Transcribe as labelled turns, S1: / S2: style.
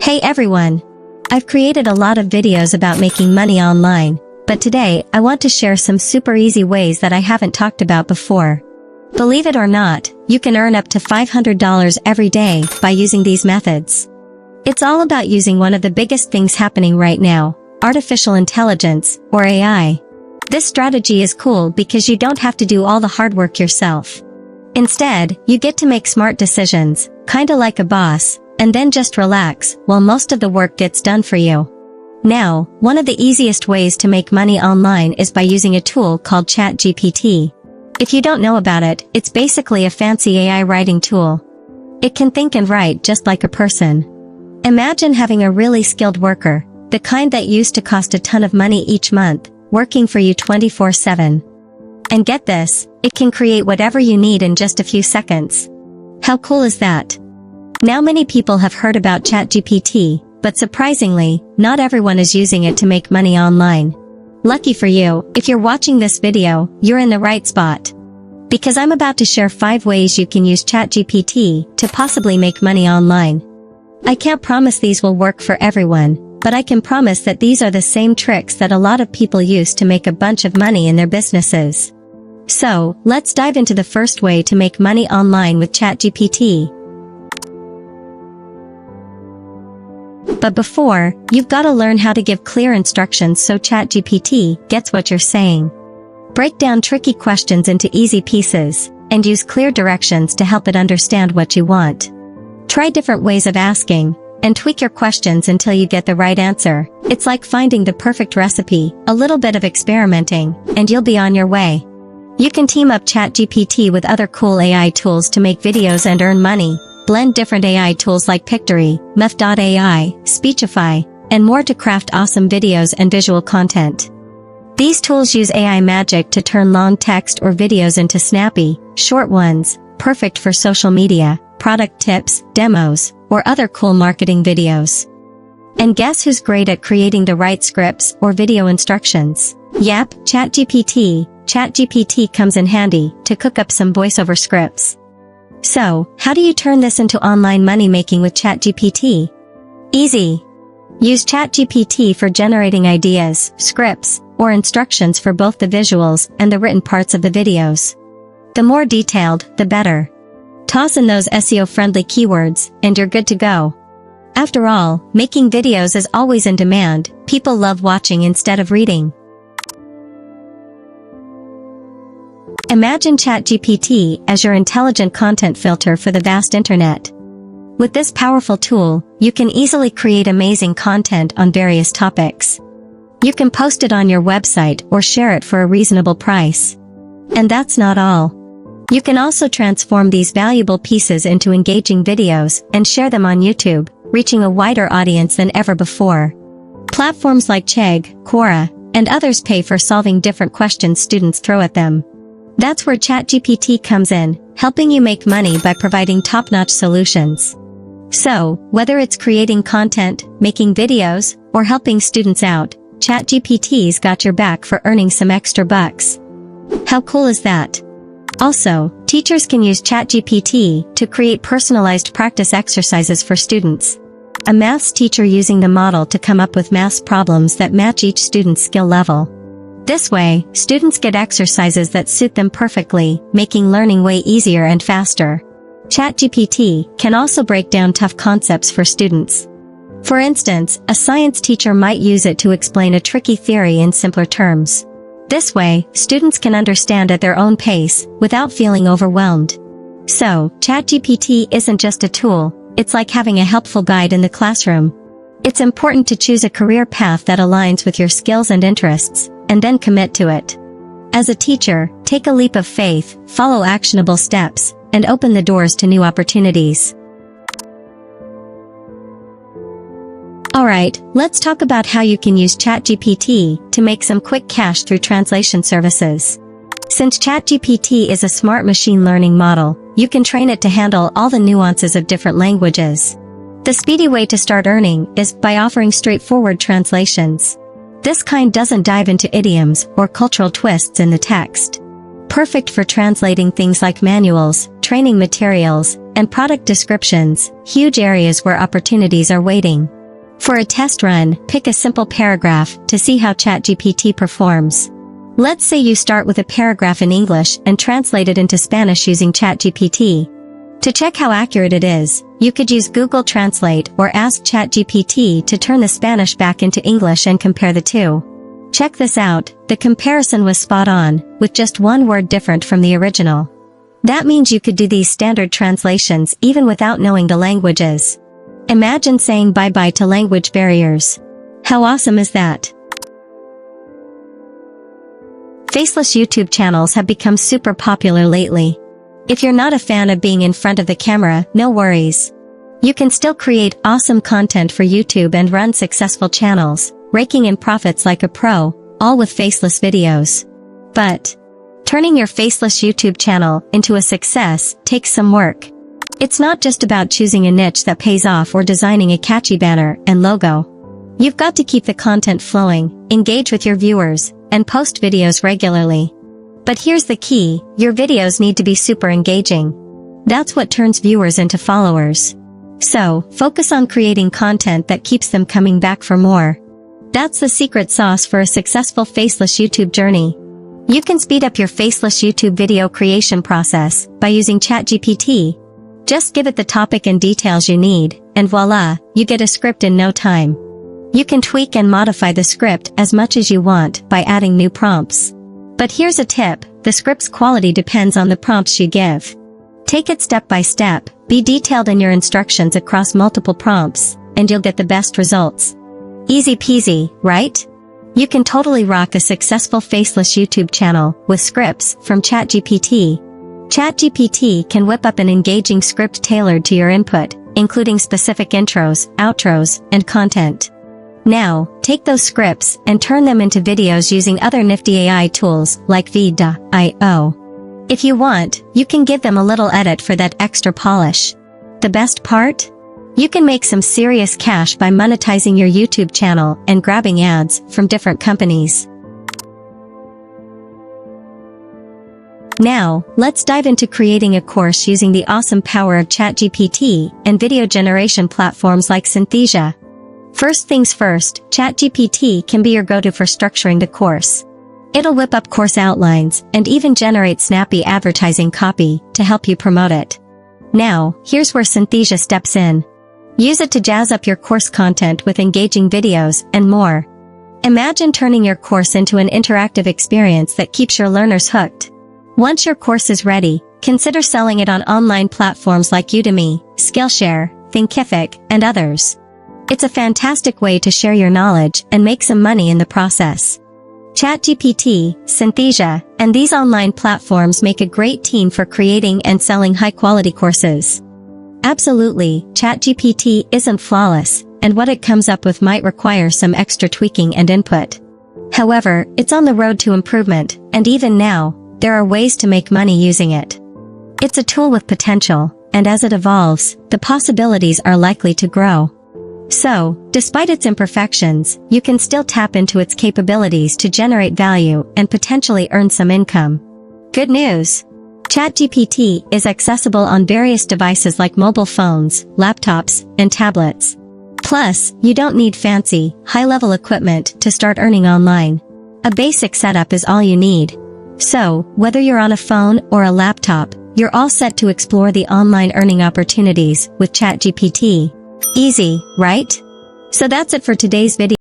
S1: Hey everyone! I've created a lot of videos about making money online, but today I want to share some super easy ways that I haven't talked about before. Believe it or not, you can earn up to $500 every day by using these methods. It's all about using one of the biggest things happening right now, artificial intelligence, or AI. This strategy is cool because you don't have to do all the hard work yourself. Instead, you get to make smart decisions, kinda like a boss, and then just relax while most of the work gets done for you. Now, one of the easiest ways to make money online is by using a tool called ChatGPT. If you don't know about it, it's basically a fancy AI writing tool. It can think and write just like a person. Imagine having a really skilled worker, the kind that used to cost a ton of money each month, working for you 24/7. And get this, it can create whatever you need in just a few seconds. How cool is that? Now many people have heard about ChatGPT, but surprisingly, not everyone is using it to make money online. Lucky for you, if you're watching this video, you're in the right spot. Because I'm about to share 5 ways you can use ChatGPT to possibly make money online. I can't promise these will work for everyone, but I can promise that these are the same tricks that a lot of people use to make a bunch of money in their businesses. So, let's dive into the first way to make money online with ChatGPT. But before, you've got to learn how to give clear instructions so ChatGPT gets what you're saying. Break down tricky questions into easy pieces, and use clear directions to help it understand what you want. Try different ways of asking, and tweak your questions until you get the right answer. It's like finding the perfect recipe, a little bit of experimenting, and you'll be on your way. You can team up ChatGPT with other cool AI tools to make videos and earn money. Blend different AI tools like Pictory, Meth.ai, Speechify, and more to craft awesome videos and visual content. These tools use AI magic to turn long text or videos into snappy, short ones, perfect for social media, product tips, demos, or other cool marketing videos. And guess who's great at creating the right scripts or video instructions? Yep, ChatGPT. ChatGPT comes in handy to cook up some voiceover scripts. So, how do you turn this into online money making with ChatGPT? Easy. Use ChatGPT for generating ideas, scripts, or instructions for both the visuals and the written parts of the videos. The more detailed, the better. Toss in those SEO-friendly keywords, and you're good to go. After all, making videos is always in demand. People love watching instead of reading. Imagine ChatGPT as your intelligent content filter for the vast internet. With this powerful tool, you can easily create amazing content on various topics. You can post it on your website or share it for a reasonable price. And that's not all. You can also transform these valuable pieces into engaging videos and share them on YouTube, reaching a wider audience than ever before. Platforms like Chegg, Quora, and others pay for solving different questions students throw at them. That's where ChatGPT comes in, helping you make money by providing top-notch solutions. So, whether it's creating content, making videos, or helping students out, ChatGPT's got your back for earning some extra bucks. How cool is that? Also, teachers can use ChatGPT to create personalized practice exercises for students. A maths teacher using the model to come up with maths problems that match each student's skill level. This way, students get exercises that suit them perfectly, making learning way easier and faster. ChatGPT can also break down tough concepts for students. For instance, a science teacher might use it to explain a tricky theory in simpler terms. This way, students can understand at their own pace, without feeling overwhelmed. So, ChatGPT isn't just a tool, it's like having a helpful guide in the classroom. It's important to choose a career path that aligns with your skills and interests, and then commit to it. As a teacher, take a leap of faith, follow actionable steps, and open the doors to new opportunities. Alright, let's talk about how you can use ChatGPT to make some quick cash through translation services. Since ChatGPT is a smart machine learning model, you can train it to handle all the nuances of different languages. The speedy way to start earning is by offering straightforward translations. This kind doesn't dive into idioms or cultural twists in the text. Perfect for translating things like manuals, training materials, and product descriptions, huge areas where opportunities are waiting. For a test run, pick a simple paragraph to see how ChatGPT performs. Let's say you start with a paragraph in English and translate it into Spanish using ChatGPT. To check how accurate it is, you could use Google Translate or ask ChatGPT to turn the Spanish back into English and compare the two. Check this out, the comparison was spot on, with just one word different from the original. That means you could do these standard translations even without knowing the languages. Imagine saying bye-bye to language barriers. How awesome is that? Faceless YouTube channels have become super popular lately. If you're not a fan of being in front of the camera, no worries. You can still create awesome content for YouTube and run successful channels, raking in profits like a pro, all with faceless videos. But turning your faceless YouTube channel into a success takes some work. It's not just about choosing a niche that pays off or designing a catchy banner and logo. You've got to keep the content flowing, engage with your viewers, and post videos regularly. But here's the key, your videos need to be super engaging. That's what turns viewers into followers. So, focus on creating content that keeps them coming back for more. That's the secret sauce for a successful faceless YouTube journey. You can speed up your faceless YouTube video creation process by using ChatGPT. Just give it the topic and details you need, and voila, you get a script in no time. You can tweak and modify the script as much as you want by adding new prompts. But here's a tip, the script's quality depends on the prompts you give. Take it step by step, be detailed in your instructions across multiple prompts, and you'll get the best results. Easy peasy, right? You can totally rock a successful faceless YouTube channel with scripts from ChatGPT. ChatGPT can whip up an engaging script tailored to your input, including specific intros, outros, and content. Now, take those scripts and turn them into videos using other nifty AI tools like V.io. If you want, you can give them a little edit for that extra polish. The best part? You can make some serious cash by monetizing your YouTube channel and grabbing ads from different companies. Now, let's dive into creating a course using the awesome power of ChatGPT and video generation platforms like Synthesia. First things first, ChatGPT can be your go-to for structuring the course. It'll whip up course outlines and even generate snappy advertising copy to help you promote it. Now, here's where Synthesia steps in. Use it to jazz up your course content with engaging videos and more. Imagine turning your course into an interactive experience that keeps your learners hooked. Once your course is ready, consider selling it on online platforms like Udemy, Skillshare, Thinkific, and others. It's a fantastic way to share your knowledge and make some money in the process. ChatGPT, Synthesia, and these online platforms make a great team for creating and selling high-quality courses. Absolutely, ChatGPT isn't flawless, and what it comes up with might require some extra tweaking and input. However, it's on the road to improvement, and even now, there are ways to make money using it. It's a tool with potential, and as it evolves, the possibilities are likely to grow. So, despite its imperfections, you can still tap into its capabilities to generate value and potentially earn some income. Good news! ChatGPT is accessible on various devices like mobile phones, laptops, and tablets. Plus, you don't need fancy, high-level equipment to start earning online. A basic setup is all you need. So, whether you're on a phone or a laptop, you're all set to explore the online earning opportunities with ChatGPT. Easy, right? So that's it for today's video.